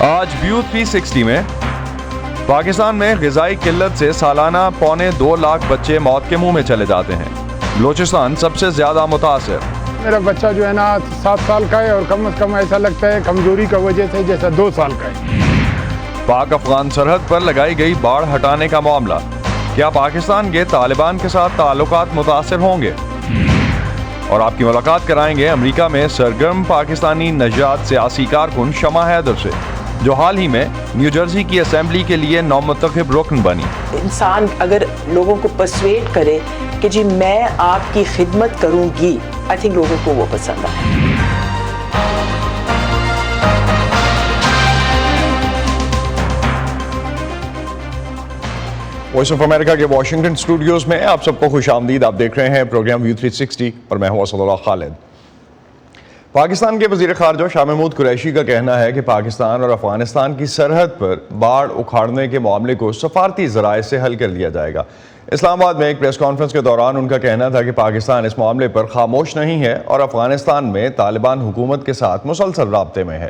آج ویو 360 میں پاکستان میں غذائی قلت سے سالانہ 2.25 لاکھ بچے موت کے منہ میں چلے جاتے ہیں۔ بلوچستان سب سے زیادہ متاثر۔ میرا بچہ جو ہے نا 7 سال کا ہے اور کم از کم ایسا لگتا ہے کمزوری کی وجہ سے جیسا 2 سال کا ہے۔ پاک افغان سرحد پر لگائی گئی باڑ ہٹانے کا معاملہ، کیا پاکستان کے طالبان کے ساتھ تعلقات متاثر ہوں گے؟ اور آپ کی ملاقات کرائیں گے امریکہ میں سرگرم پاکستانی نژاد سیاسی کارکن شمع حیدر سے، جو حال ہی میں نیو جرسی کی اسمبلی کے لیے نومنتخب رکن بنی۔ انسان اگر لوگوں کو پرسویٹ کرے کہ جی میں آپ کی خدمت کروں گی، آئی تھنک لوگوں کو وہ پسند ہے۔ وائس آف امریکہ کے واشنگٹن اسٹوڈیوز میں آپ سب کو خوش آمدید۔ آپ دیکھ رہے ہیں پروگرام ویو 360 اور میں ہوں اسد اللہ خالد۔ پاکستان کے وزیر خارجہ شاہ محمود قریشی کا کہنا ہے کہ پاکستان اور افغانستان کی سرحد پر باڑ اکھاڑنے کے معاملے کو سفارتی ذرائع سے حل کر لیا جائے گا۔ اسلام آباد میں ایک پریس کانفرنس کے دوران ان کا کہنا تھا کہ پاکستان اس معاملے پر خاموش نہیں ہے اور افغانستان میں طالبان حکومت کے ساتھ مسلسل رابطے میں ہے۔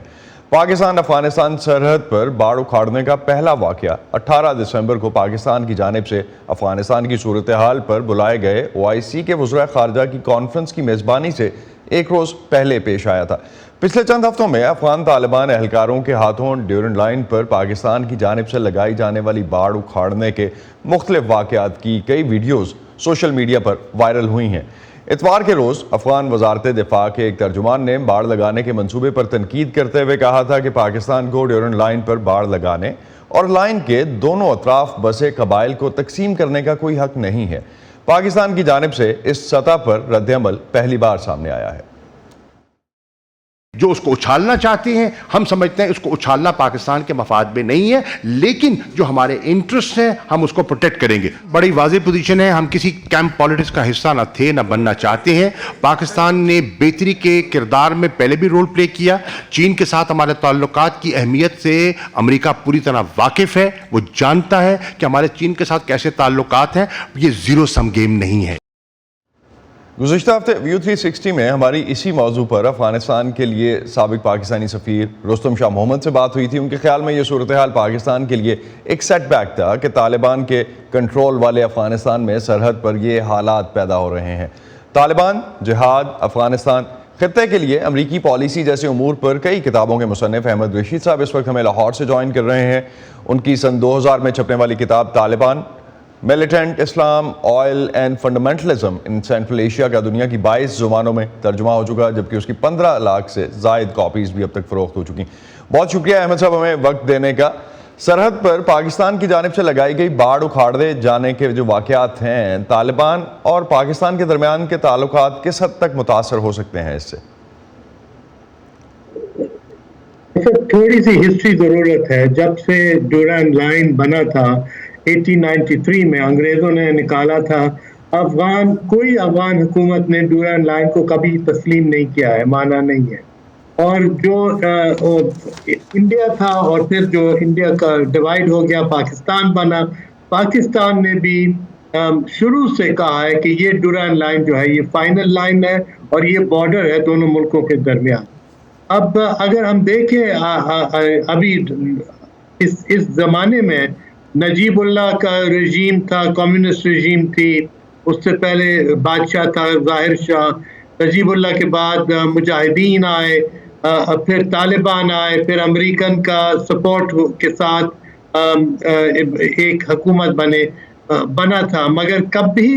پاکستان افغانستان سرحد پر باڑ اکھاڑنے کا پہلا واقعہ 18 دسمبر کو پاکستان کی جانب سے افغانستان کی صورتحال پر بلائے گئے OIC کے وزراء خارجہ کی کانفرنس کی میزبانی سے ایک روز پہلے پیش آیا تھا۔ پچھلے چند ہفتوں میں افغان طالبان اہلکاروں کے ہاتھوں ڈیورنڈ لائن پر پاکستان کی جانب سے لگائی جانے والی باڑ اکھاڑنے کے مختلف واقعات کی کئی ویڈیوز سوشل میڈیا پر وائرل ہوئی ہیں۔ اتوار کے روز افغان وزارت دفاع کے ایک ترجمان نے باڑ لگانے کے منصوبے پر تنقید کرتے ہوئے کہا تھا کہ پاکستان کو ڈیورنڈ لائن پر باڑ لگانے اور لائن کے دونوں اطراف بسے قبائل کو تقسیم کرنے کا کوئی حق نہیں ہے۔ پاکستان کی جانب سے اس سطح پر رد عمل پہلی بار سامنے آیا ہے۔ جو اس کو اچھالنا چاہتے ہیں، ہم سمجھتے ہیں اس کو اچھالنا پاکستان کے مفاد میں نہیں ہے، لیکن جو ہمارے انٹرسٹ ہیں ہم اس کو پروٹیکٹ کریں گے۔ بڑی واضح پوزیشن ہے، ہم کسی کیمپ پالیٹکس کا حصہ نہ تھے نہ بننا چاہتے ہیں۔ پاکستان نے بہتری کے کردار میں پہلے بھی رول پلے کیا۔ چین کے ساتھ ہمارے تعلقات کی اہمیت سے امریکہ پوری طرح واقف ہے، وہ جانتا ہے کہ ہمارے چین کے ساتھ کیسے تعلقات ہیں۔ یہ زیرو سم گیم نہیں ہے۔ گزشتہ ہفتے ویو 360 میں ہماری اسی موضوع پر افغانستان کے لیے سابق پاکستانی سفیر رستم شاہ محمد سے بات ہوئی تھی۔ ان کے خیال میں یہ صورتحال پاکستان کے لیے ایک سیٹ بیک تھا کہ طالبان کے کنٹرول والے افغانستان میں سرحد پر یہ حالات پیدا ہو رہے ہیں۔ طالبان، جہاد، افغانستان، خطے کے لیے امریکی پالیسی جیسے امور پر کئی کتابوں کے مصنف احمد رشید صاحب اس وقت ہمیں لاہور سے جوائن کر رہے ہیں۔ ان کی سن 2000 میں چھپنے والی کتاب Taliban, militant Islam, oil and fundamentalism in central Asia کا دنیا کی 22 زبانوں میں ترجمہ ہو چکا، جبکہ اس کی 15 لاکھ سے زائد کاپیز بھی اب تک فروخت ہو چکی۔ بہت شکریہ احمد صاحب ہمیں وقت دینے کا۔ سرحد پر پاکستان کی جانب سے لگائی گئی باڑ اکھاڑے جانے کے جو واقعات ہیں، طالبان اور پاکستان کے درمیان کے تعلقات کس حد تک متاثر ہو سکتے ہیں اس سے؟ تھوڑی سی ہسٹری ضرورت ہے۔ جب سے ڈیورنڈ لائن بنا تھا 1893 میں انگریزوں نے نکالا تھا، کوئی افغان حکومت نے ڈیورنڈ لائن کو کبھی تسلیم نہیں کیا ہے، مانا نہیں ہے۔ اور جو انڈیا تھا اور پھر جو انڈیا کا ڈیوائیڈ ہو گیا، پاکستان بنا، پاکستان نے بھی شروع سے کہا ہے کہ یہ ڈیورنڈ لائن جو ہے یہ فائنل لائن ہے اور یہ بارڈر ہے دونوں ملکوں کے درمیان۔ اب اگر ہم دیکھیں ابھی اس زمانے میں نجیب اللہ کا رژیم تھا، کمیونسٹ رژیم تھی، اس سے پہلے بادشاہ تھا ظاہر شاہ، نجیب اللہ کے بعد مجاہدین آئے، پھر طالبان آئے، پھر امریکن کا سپورٹ کے ساتھ ایک حکومت بنا تھا، مگر کبھی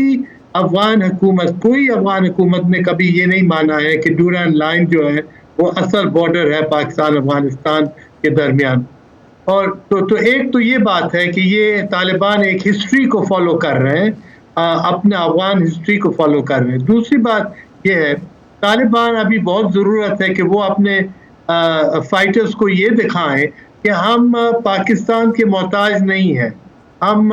کوئی افغان حکومت نے کبھی یہ نہیں مانا ہے کہ ڈیورنڈ لائن جو ہے وہ اصل بارڈر ہے پاکستان افغانستان کے درمیان۔ اور تو ایک تو یہ بات ہے کہ یہ طالبان ایک ہسٹری کو فالو کر رہے ہیں، اپنے افغان ہسٹری کو فالو کر رہے ہیں۔ دوسری بات یہ ہے طالبان ابھی بہت ضرورت ہے کہ وہ اپنے فائٹرز کو یہ دکھائیں کہ ہم پاکستان کے محتاج نہیں ہیں، ہم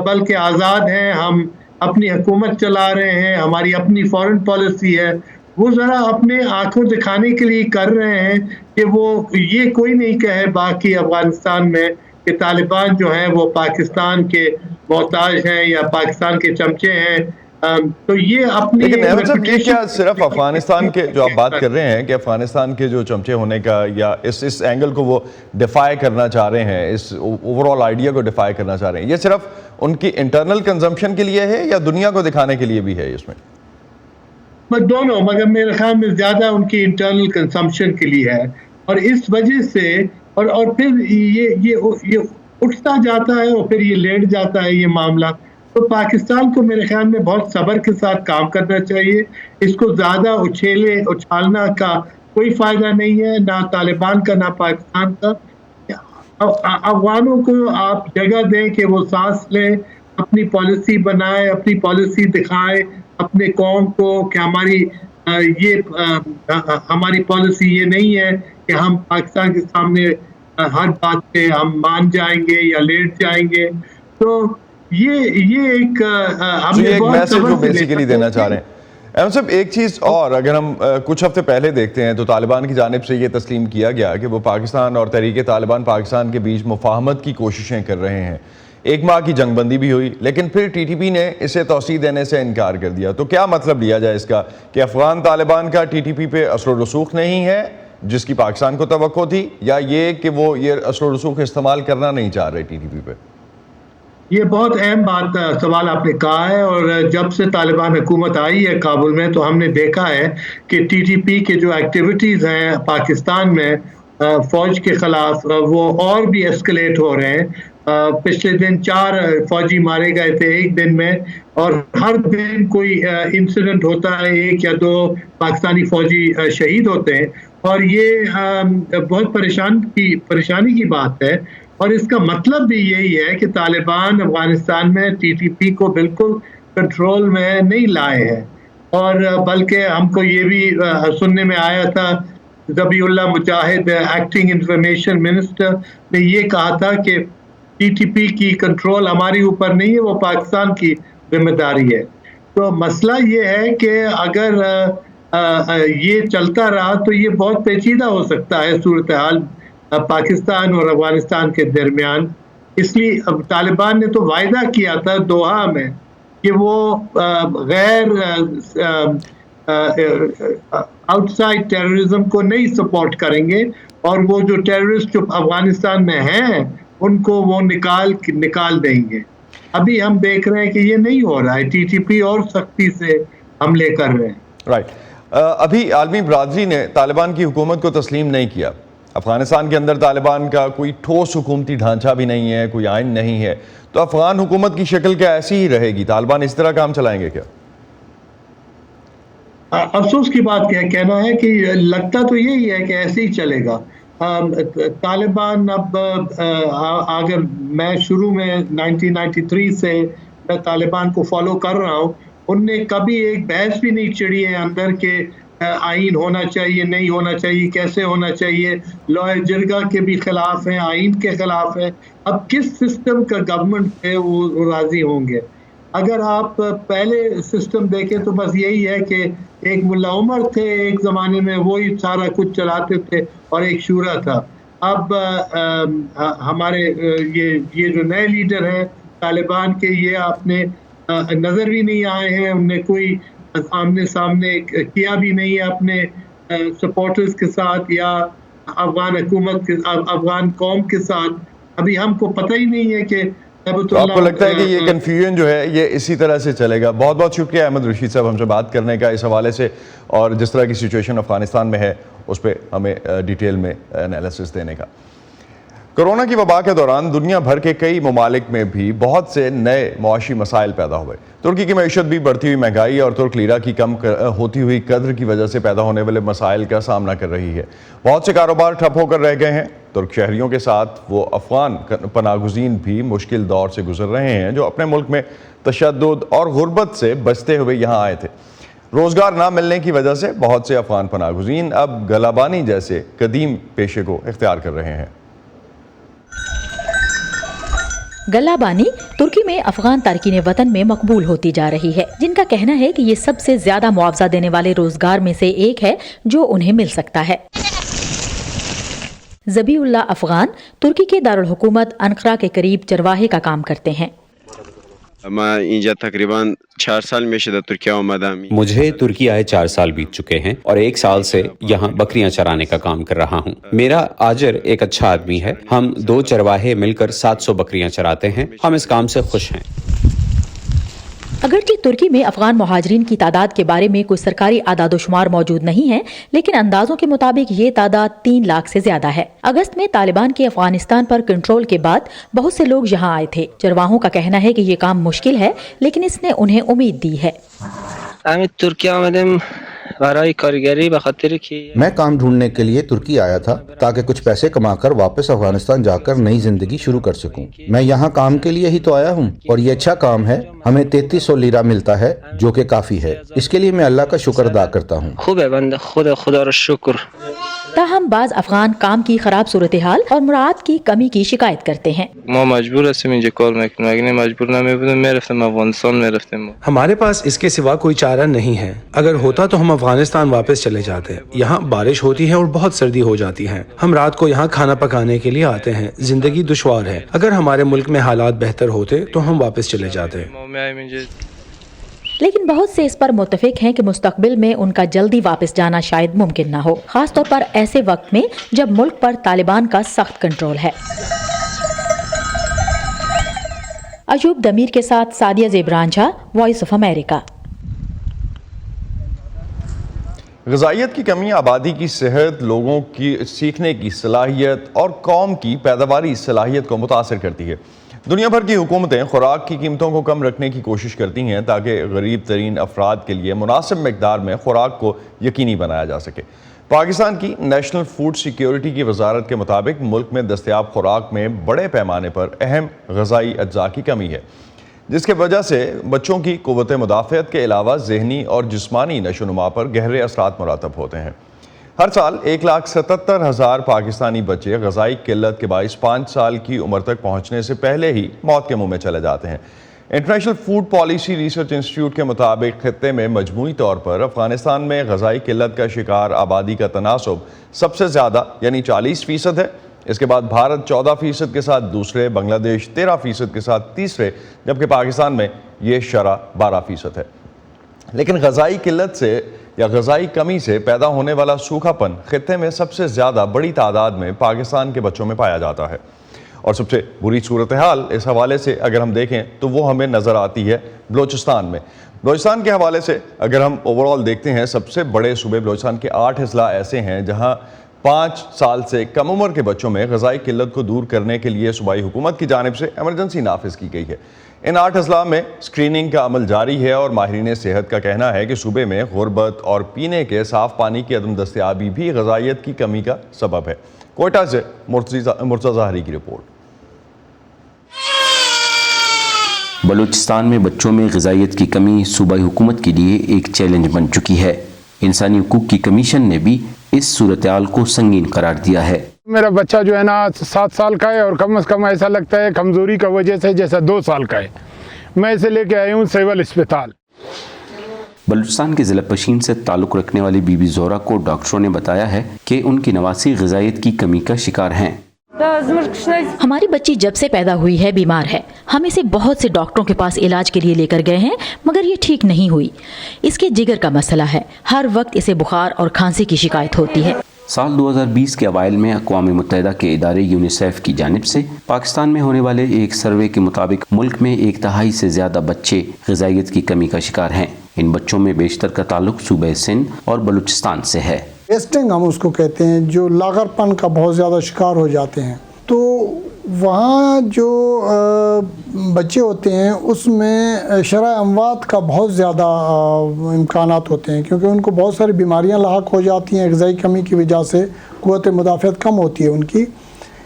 بلکہ آزاد ہیں، ہم اپنی حکومت چلا رہے ہیں، ہماری اپنی فارن پالیسی ہے۔ وہ ذرا اپنے آنکھوں دکھانے کے لیے کر رہے ہیں کہ وہ یہ کوئی نہیں کہے باقی افغانستان میں کہ طالبان جو ہیں وہ پاکستان کے محتاج ہیں یا پاکستان کے چمچے ہیں۔ تو یہ اپنی لیکن احمد صاحب یہ کیا صرف افغانستان کے جو آپ بات کر رہے ہیں کہ افغانستان کے جو چمچے ہونے کا یا اس اینگل کو وہ ڈیفائی کرنا چاہ رہے ہیں، اس اوور آل آئیڈیا کو ڈیفائی کرنا چاہ رہے ہیں، یہ صرف ان کی انٹرنل کنزمپشن کے لیے ہے یا دنیا کو دکھانے کے لیے بھی ہے اس میں؟ دونوں، مگر میرے خیال میں زیادہ ان کی انٹرنل کنزمپشن کے لیے ہے، اور اس وجہ سے اور پھر یہ اٹھتا جاتا ہے اور پھر یہ لیٹ جاتا ہے یہ معاملہ. تو پاکستان کو میرے خیال میں بہت صبر کے ساتھ کام کرنا چاہیے. اس کو زیادہ اچھالنا کا کوئی فائدہ نہیں ہے، نہ طالبان کا نہ پاکستان کا. افغانوں کو آپ جگہ دیں کہ وہ سانس لیں، اپنی پالیسی بنائے، اپنی پالیسی دکھائے اپنے قوم کو کہ ہماری پالیسی یہ نہیں ہے کہ ہم پاکستان کے سامنے ہر بات پہ ہم مان جائیں گے یا لیٹ جائیں گے. تو یہ ایک میسج جو بیسیکلی دینا چاہ رہے ہیں. احمد صاحب ایک چیز اور، اگر ہم کچھ ہفتے پہلے دیکھتے ہیں تو طالبان کی جانب سے یہ تسلیم کیا گیا کہ وہ پاکستان اور تحریک طالبان پاکستان کے بیچ مفاہمت کی کوششیں کر رہے ہیں. 1 ماہ کی جنگ بندی بھی ہوئی، لیکن پھر ٹی ٹی پی نے اسے توسیع دینے سے انکار کر دیا. تو کیا مطلب لیا جائے اس کا کہ افغان طالبان کا ٹی ٹی پی پہ اثر و رسوخ نہیں ہے جس کی پاکستان کو توقع تھی، یا یہ کہ وہ یہ اثر و رسوخ استعمال کرنا نہیں چاہ رہے ٹی ٹی پی پہ؟ یہ بہت اہم سوال آپ نے کہا ہے، اور جب سے طالبان حکومت آئی ہے کابل میں تو ہم نے دیکھا ہے کہ ٹی ٹی پی کے جو ایکٹیویٹیز ہیں پاکستان میں فوج کے خلاف وہ اور بھی ایسکلیٹ ہو رہے ہیں. پچھلے دن 4 فوجی مارے گئے تھے ایک دن میں، اور ہر دن کوئی انسیڈنٹ ہوتا ہے، 1 یا 2 پاکستانی فوجی شہید ہوتے ہیں، اور یہ بہت پریشانی کی بات ہے. اور اس کا مطلب بھی یہی ہے کہ طالبان افغانستان میں ٹی ٹی پی کو بالکل کنٹرول میں نہیں لائے ہیں، اور بلکہ ہم کو یہ بھی سننے میں آیا تھا، ذبیح اللہ مجاہد ایکٹنگ انفارمیشن منسٹر نے یہ کہا تھا کہ ٹی ٹی پی کی کنٹرول ہماری اوپر نہیں ہے، وہ پاکستان کی ذمہ داری ہے. تو مسئلہ یہ ہے کہ اگر یہ چلتا رہا تو یہ بہت پیچیدہ ہو سکتا ہے صورتحال پاکستان اور افغانستان کے درمیان. اس لیے اب طالبان نے تو وعدہ کیا تھا دوحہ میں کہ وہ غیر آؤٹ سائڈ ٹیررزم کو نہیں سپورٹ کریں گے، اور وہ جو ٹیررسٹ جو افغانستان میں ہیں ان کو وہ نکال دیں گے. ابھی ہم دیکھ رہے ہیں کہ یہ نہیں ہو رہا ہے، ٹی ٹی پی اور سختی سے حملے کر رہے ہیں. رائٹ. ابھی عالمی برادری نے طالبان کی حکومت کو تسلیم نہیں کیا. افغانستان کے اندر طالبان کا کوئی ٹھوس حکومتی ڈھانچہ بھی نہیں ہے، کوئی آئین نہیں ہے. تو افغان حکومت کی شکل کیا ایسی ہی رہے گی؟ طالبان اس طرح کام چلائیں گے کیا؟ افسوس کی بات کہنا ہے کہ لگتا تو یہی ہے کہ ایسے ہی چلے گا. طالبان اب اگر میں شروع میں 1993 سے میں طالبان کو فالو کر رہا ہوں، ان نے کبھی ایک بحث بھی نہیں چھڑی ہے اندر کہ آئین ہونا چاہیے نہیں ہونا چاہیے، کیسے ہونا چاہیے. لوئے جرگا کے بھی خلاف ہیں، آئین کے خلاف ہیں. اب کس سسٹم کا گورنمنٹ ہے وہ راضی ہوں گے؟ اگر آپ پہلے سسٹم دیکھیں تو بس یہی ہے کہ ایک ملا عمر تھے ایک زمانے میں، وہی سارا کچھ چلاتے تھے، اور ایک شورا تھا. اب ہمارے یہ جو نئے لیڈر ہیں طالبان کے، یہ آپ نے نظر بھی نہیں آئے ہیں، ان نے کوئی آمنے سامنے کیا بھی نہیں ہے اپنے سپورٹرز کے ساتھ یا افغان حکومت کے افغان قوم کے ساتھ. ابھی ہم کو پتہ ہی نہیں ہے کہ تو آپ کو لگتا ہے کہ یہ کنفیوژن جو ہے یہ اسی طرح سے چلے گا؟ بہت بہت شکریہ احمد رشید صاحب ہم سے بات کرنے کا اس حوالے سے، اور جس طرح کی سچویشن افغانستان میں ہے اس پہ ہمیں ڈیٹیل میں انالیسس دینے کا. کرونا کی وبا کے دوران دنیا بھر کے کئی ممالک میں بھی بہت سے نئے معاشی مسائل پیدا ہوئے. ترکی کی معیشت بھی بڑھتی ہوئی مہنگائی اور ترک لیرہ کی کم ہوتی ہوئی قدر کی وجہ سے پیدا ہونے والے مسائل کا سامنا کر رہی ہے. بہت سے کاروبار ٹھپ ہو کر رہ گئے ہیں. ترک شہریوں کے ساتھ وہ افغان پناہ گزین بھی مشکل دور سے گزر رہے ہیں جو اپنے ملک میں تشدد اور غربت سے بچتے ہوئے یہاں آئے تھے. روزگار نہ ملنے کی وجہ سے بہت سے افغان پناہ گزین اب گلابانی جیسے قدیم پیشے کو اختیار کر رہے ہیں. گلابانی ترکی میں افغان تارکین وطن میں مقبول ہوتی جا رہی ہے، جن کا کہنا ہے کہ یہ سب سے زیادہ معاوضہ دینے والے روزگار میں سے ایک ہے جو انہیں مل سکتا ہے. ذبیح اللہ افغان ترکی کے دارالحکومت انقرہ کے قریب چرواہے کا کام کرتے ہیں. من اینجا تقریبا 4 سال میشه در ترکیه آمدم. مجھے ترکی آئے 4 سال بیت چکے ہیں اور 1 سال سے یہاں بکریاں چرانے کا کام کر رہا ہوں. میرا آجر ایک اچھا آدمی ہے. ہم 2 چرواہے مل کر 700 بکریاں چراتے ہیں. ہم اس کام سے خوش ہیں. اگرچہ ترکی میں افغان مہاجرین کی تعداد کے بارے میں کوئی سرکاری اعداد و شمار موجود نہیں ہے، لیکن اندازوں کے مطابق یہ تعداد 3 لاکھ سے زیادہ ہے. اگست میں طالبان کے افغانستان پر کنٹرول کے بعد بہت سے لوگ یہاں آئے تھے. چرواہوں کا کہنا ہے کہ یہ کام مشکل ہے، لیکن اس نے انہیں امید دی ہے. ترکیه آمدم برای کارگری به خاطر که میں کام ڈھونڈنے کے لیے ترکی آیا تھا تاکہ کچھ پیسے کما کر واپس افغانستان جا کر نئی زندگی شروع کر سکوں. میں یہاں کام کے لیے ہی تو آیا ہوں اور یہ اچھا کام ہے. ہمیں 3300 لیرہ ملتا ہے جو کہ کافی ہے. اس کے لیے میں اللہ کا شکر ادا کرتا ہوں. خوبه بنده خدا را شکر. تاہم بعض افغان کام کی خراب صورتحال اور مراعات کی کمی کی شکایت کرتے ہیں. ما مجبور هستیم اینجا کار میکنیم. اگه نه مجبور نمیبودیم میرفتیم افغانستان میرفتیم. ہمارے پاس اس کے سوا کوئی چارہ نہیں ہے. اگر ہوتا تو ہم افغانستان واپس چلے جاتے. یہاں بارش ہوتی ہے اور بہت سردی ہو جاتی ہے. ہم رات کو یہاں کھانا پکانے کے لیے آتے ہیں. زندگی دشوار ہے. اگر ہمارے ملک میں حالات بہتر ہوتے تو ہم واپس چلے جاتے. لیکن بہت سے اس پر متفق ہیں کہ مستقبل میں ان کا جلدی واپس جانا شاید ممکن نہ ہو، خاص طور پر ایسے وقت میں جب ملک پر طالبان کا سخت کنٹرول ہے. ایوب دمیر کے ساتھ سعدیہ زیبران جھا، وائس آف امریکہ. غذائیت کی کمی آبادی کی صحت، لوگوں کی سیکھنے کی صلاحیت اور قوم کی پیداواری صلاحیت کو متاثر کرتی ہے. دنیا بھر کی حکومتیں خوراک کی قیمتوں کو کم رکھنے کی کوشش کرتی ہیں تاکہ غریب ترین افراد کے لیے مناسب مقدار میں خوراک کو یقینی بنایا جا سکے. پاکستان کی نیشنل فوڈ سیکیورٹی کی وزارت کے مطابق ملک میں دستیاب خوراک میں بڑے پیمانے پر اہم غذائی اجزاء کی کمی ہے، جس کی وجہ سے بچوں کی قوت مدافعت کے علاوہ ذہنی اور جسمانی نشو و نما پر گہرے اثرات مرتب ہوتے ہیں. ہر سال 1,77,000 پاکستانی بچے غذائی قلت کے باعث 5 سال کی عمر تک پہنچنے سے پہلے ہی موت کے منہ میں چلے جاتے ہیں. International food policy research institute کے مطابق خطے میں مجموعی طور پر افغانستان میں غذائی قلت کا شکار آبادی کا تناسب سب سے زیادہ یعنی 40% ہے. اس کے بعد بھارت 14% کے ساتھ دوسرے، بنگلہ دیش 13% کے ساتھ تیسرے، جبکہ پاکستان میں یہ شرح 12% ہے. لیکن غذائی قلت سے یا غذائی کمی سے پیدا ہونے والا سوکھا پن خطے میں سب سے زیادہ بڑی تعداد میں پاکستان کے بچوں میں پایا جاتا ہے. اور سب سے بری صورتحال اس حوالے سے اگر ہم دیکھیں تو وہ ہمیں نظر آتی ہے بلوچستان میں. بلوچستان کے حوالے سے اگر ہم اوورال دیکھتے ہیں، سب سے بڑے صوبے بلوچستان کے 8 اضلاع ایسے ہیں جہاں 5 سال سے کم عمر کے بچوں میں غذائی قلت کو دور کرنے کے لیے صوبائی حکومت کی جانب سے ایمرجنسی نافذ کی گئی ہے. ان 8 اضلاع میں اسکریننگ کا عمل جاری ہے اور ماہرین صحت کا کہنا ہے کہ صوبے میں غربت اور پینے کے صاف پانی کی عدم دستیابی بھی غذائیت کی کمی کا سبب ہے. کوئٹہ سے مرتضی ظاہری کی رپورٹ. بلوچستان میں بچوں میں غذائیت کی کمی صوبائی حکومت کے لیے ایک چیلنج بن چکی ہے. انسانی حقوق کی کمیشن نے بھی اس صورتحال کو سنگین قرار دیا ہے. میرا بچہ جو ہے نا 7 سال کا ہے اور کم از کم ایسا لگتا ہے کمزوری کی وجہ سے جیسا 2 سال کا ہے. میں اسے لے کے آئی ہوں سول اسپتال. بلوچستان کے ضلع پشین سے تعلق رکھنے والی بی بی زہرا کو ڈاکٹروں نے بتایا ہے کہ ان کی نواسی غذائیت کی کمی کا شکار ہیں. ہماری بچی جب سے پیدا ہوئی ہے بیمار ہے. ہم اسے بہت سے ڈاکٹروں کے پاس علاج کے لیے لے کر گئے ہیں مگر یہ ٹھیک نہیں ہوئی. اس کے جگر کا مسئلہ ہے. ہر وقت اسے بخار اور کھانسی کی شکایت ہوتی ہے. سال 2020 کے اوائل میں اقوام متحدہ کے ادارے یونیسیف کی جانب سے پاکستان میں ہونے والے ایک سروے کے مطابق ملک میں 1/3 سے زیادہ بچے غذائیت کی کمی کا شکار ہیں. ان بچوں میں بیشتر کا تعلق صوبہ سندھ اور بلوچستان سے ہے. ویسٹنگ ہم اس کو کہتے ہیں، جو لاغر پن کا بہت زیادہ شکار ہو جاتے ہیں. تو وہاں جو بچے ہوتے ہیں اس میں شرح اموات کا بہت زیادہ امکانات ہوتے ہیں، کیونکہ ان کو بہت ساری بیماریاں لاحق ہو جاتی ہیں غذائی کمی کی وجہ سے. قوت مدافعت کم ہوتی ہے ان کی.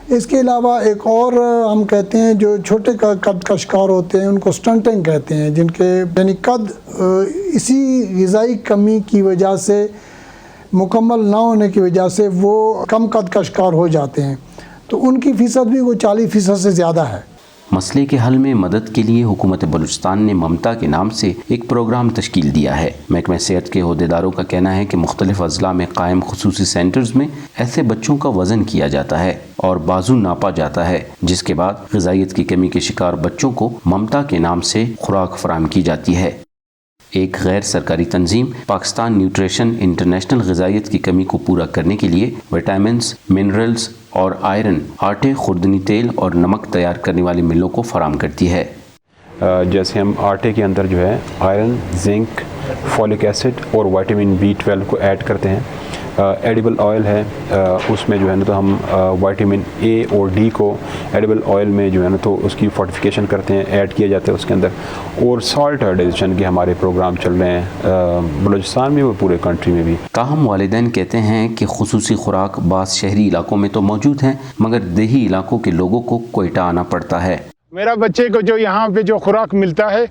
اس کے علاوہ ایک اور ہم کہتے ہیں جو چھوٹے قد کا شکار ہوتے ہیں ان کو سٹنٹنگ کہتے ہیں، جن کے یعنی قد اسی غذائی کمی کی وجہ سے مکمل نہ ہونے کی وجہ سے وہ کم قد کا شکار ہو جاتے ہیں. تو ان کی فیصد بھی وہ 40% سے زیادہ ہے. مسئلے کے حل میں مدد کے لیے حکومت بلوچستان نے ممتا کے نام سے ایک پروگرام تشکیل دیا ہے۔ محکمہ صحت کے عہدیداروں کا کہنا ہے کہ مختلف اضلاع میں قائم خصوصی سینٹرز میں ایسے بچوں کا وزن کیا جاتا ہے اور بازو ناپا جاتا ہے، جس کے بعد غذائیت کی کمی کے شکار بچوں کو ممتا کے نام سے خوراک فراہم کی جاتی ہے۔ ایک غیر سرکاری تنظیم پاکستان نیوٹریشن انٹرنیشنل غذائیت کی کمی کو پورا کرنے کے لیے وٹامنز، منرلز اور آئرن، آٹے، خوردنی تیل اور نمک تیار کرنے والی ملوں کو فراہم کرتی ہے۔ جیسے ہم آٹے کے اندر جو ہے آئرن، زنک، فولک ایسڈ اور وائٹامن B12 کو ایڈ کرتے ہیں۔ ایڈیبل آئل ہے، اس میں جو ہے نا تو ہم وائٹامن A اور D کو ایڈیبل آئل میں جو ہے نا تو اس کی فورٹیفیکیشن کرتے ہیں، ایڈ کیا جاتا ہے اس کے اندر۔ اور سالٹ ایڈیشن کے ہمارے پروگرام چل رہے ہیں بلوچستان میں اور پورے کنٹری میں بھی۔ تاہم والدین کہتے ہیں کہ خصوصی خوراک بعض شہری علاقوں میں تو موجود ہیں، مگر دیہی علاقوں کے لوگوں کو کوئٹہ آنا پڑتا ہے۔ میرا بچے کو جو یہاں پہ جو خوراک ملتا ہے،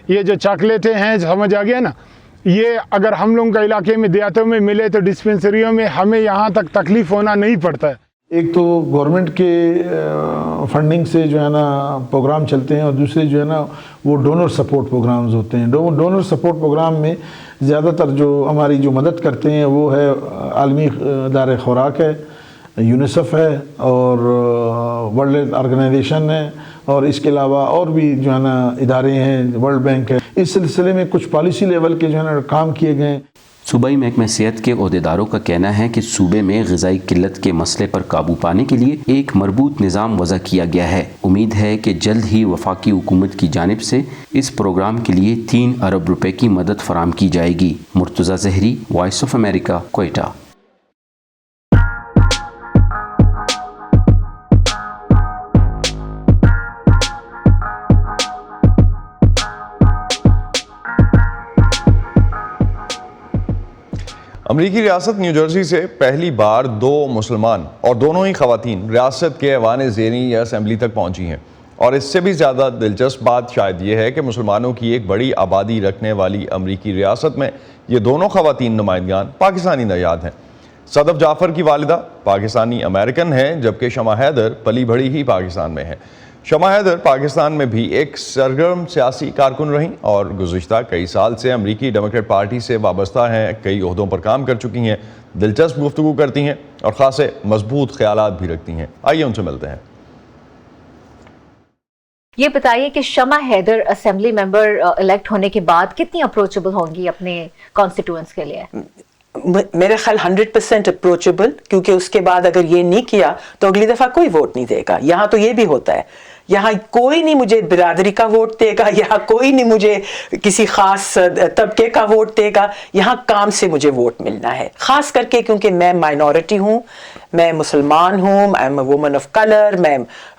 یہ جو چاکلیٹیں ہیں، سمجھ آ گیا نا، یہ اگر ہم لوگوں کا علاقے میں دیہاتوں میں ملے تو ڈسپنسریوں میں ہمیں یہاں تک تکلیف ہونا نہیں پڑتا ہے۔ ایک تو گورنمنٹ کے فنڈنگ سے جو ہے نا پروگرام چلتے ہیں، اور دوسرے جو ہے نا وہ ڈونر سپورٹ پروگرامز ہوتے ہیں۔ ڈونر سپورٹ پروگرام میں زیادہ تر جو ہماری جو مدد کرتے ہیں وہ ہے عالمی ادارہ خوراک ہے، یونیسیف ہے اور ورلڈ ہیلتھ آرگنائزیشن ہے، اور اس کے علاوہ اور بھی جو ہے نا ادارے ہیں، ورلڈ بینک ہے۔ اس سلسلے میں کچھ پالیسی لیول کے جو ہے نا کام کیے گئے ہیں۔ صوبائی محکمہ صحت کے عہدیداروں کا کہنا ہے کہ صوبے میں غذائی قلت کے مسئلے پر قابو پانے کے لیے ایک مربوط نظام وضع کیا گیا ہے۔ امید ہے کہ جلد ہی وفاقی حکومت کی جانب سے اس پروگرام کے لیے 3 ارب روپے کی مدد فراہم کی جائے گی۔ Murtaza Zehri, Voice of America, Quetta. امریکی ریاست نیو جرسی سے پہلی بار 2 مسلمان اور دونوں ہی خواتین ریاست کے ایوان زیریں یا اسمبلی تک پہنچی ہیں، اور اس سے بھی زیادہ دلچسپ بات شاید یہ ہے کہ مسلمانوں کی ایک بڑی آبادی رکھنے والی امریکی ریاست میں یہ دونوں خواتین نمائندگان پاکستانی نژاد ہیں۔ صدف جعفر کی والدہ پاکستانی امریکن ہیں، جبکہ شمع حیدر پلی بڑھی ہی پاکستان میں ہیں۔ شمع حیدر پاکستان میں بھی ایک سرگرم سیاسی کارکن رہیں اور گزشتہ کئی سال سے امریکی ڈیموکریٹ پارٹی سے وابستہ ہیں، کئی عہدوں پر کام کر چکی ہیں، دلچسپ گفتگو کرتی ہیں اور خاصے مضبوط خیالات بھی رکھتی ہیں۔ آئیے ان سے ملتے ہیں۔ یہ بتائیے کہ شمع حیدر اسمبلی ممبر الیکٹ ہونے کے بعد کتنی اپروچیبل ہوں گی اپنے کانسٹیٹوئنٹس کے لیے؟ میرے خیال 100% اپروچیبل، کیونکہ اس کے بعد اگر یہ نہیں کیا تو اگلی دفعہ کوئی ووٹ نہیں دے گا۔ یہاں تو یہ بھی ہوتا ہے، یہاں کوئی نہیں مجھے برادری کا ووٹ دے گا، یہاں کوئی نہیں مجھے کسی خاص طبقے کا ووٹ دے گا، یہاں کام سے مجھے ووٹ ملنا ہے۔ خاص کر کے کیونکہ میں مائنورٹی ہوں، میں مسلمان ہوں، I am a woman of colour, میں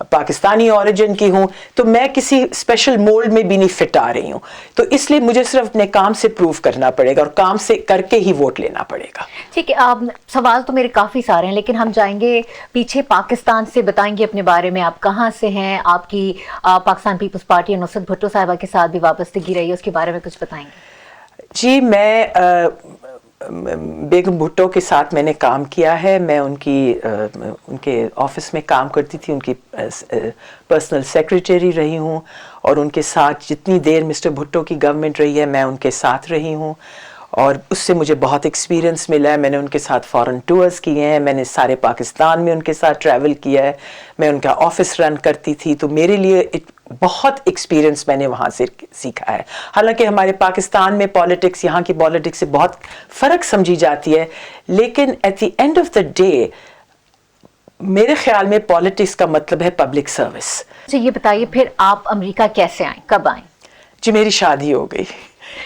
پاکستانی اوریجن کی ہوں، تو میں کسی اسپیشل مولڈ میں بھی نہیں فٹ آ رہی ہوں، تو اس لیے مجھے صرف اپنے کام سے پروف کرنا پڑے گا اور کام سے کر کے ہی ووٹ لینا پڑے گا۔ ٹھیک ہے، سوال تو میرے کافی سارے ہیں، لیکن ہم جائیں گے پیچھے پاکستان سے، بتائیں گے اپنے بارے میں، آپ کہاں سے ہیں، آپ کی پاکستان پیپلز پارٹی اور نصرت بھٹو صاحبہ کے ساتھ بھی وابستگی رہی ہے، اس کے بارے میں کچھ بتائیں گے؟ جی، میں بیگم بھٹو کے ساتھ میں نے کام کیا ہے، میں ان کے آفس میں کام کرتی تھی، ان کی پرسنل سیکریٹری رہی ہوں، اور ان کے ساتھ جتنی دیر مسٹر بھٹو کی گورنمنٹ رہی ہے میں ان کے ساتھ رہی ہوں، اور اس سے مجھے بہت ایکسپیرینس ملا ہے۔ میں نے ان کے ساتھ فارن ٹورز کیے ہیں، میں نے سارے پاکستان میں ان کے ساتھ ٹریول کیا ہے، میں ان کا آفس رن کرتی تھی، تو میرے لیے بہت ایکسپیرینس میں نے وہاں سے سیکھا ہے۔ حالانکہ ہمارے پاکستان میں پالیٹکس، یہاں کی پالیٹکس سے بہت فرق سمجھی جاتی ہے، لیکن at the end of the day میرے خیال میں پالیٹکس کا مطلب ہے پبلک سروس۔ جی، یہ بتائیے پھر آپ امریکہ کیسے آئیں، کب آئیں؟ جی، میری شادی ہو گئی،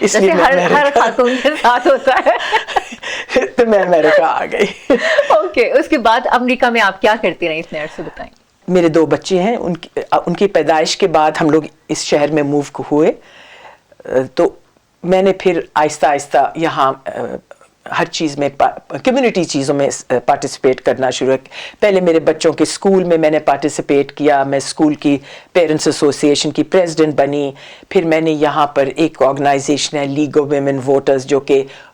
اس لیے ہر خاتون کے ساتھ ہوتا ہے، تو میں امریکہ آ گئی۔ اوکے، اس کے بعد امریکہ میں آپ کیا کرتی رہیں اتنے عرصے، بتائیں؟ میرے 2 بچے ہیں، ان کی پیدائش کے بعد ہم لوگ اس شہر میں موو ہوئے، تو میں نے پھر آہستہ آہستہ یہاں ہر چیز میں کمیونٹی چیزوں میں پارٹیسپیٹ کرنا شروع کیا۔ پہلے میرے بچوں کے اسکول میں نے پارٹیسپیٹ کیا، میں اسکول کی پیرنٹس ایسوسیشن کی پریزیڈنٹ بنی، پھر میں نے یہاں پر ایک آرگنائزیشن ہے لیگ آف ویمن ووٹرز، جو کہ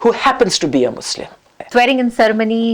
who happens to be a Muslim. Swearing-in ceremony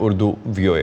@urduvoa।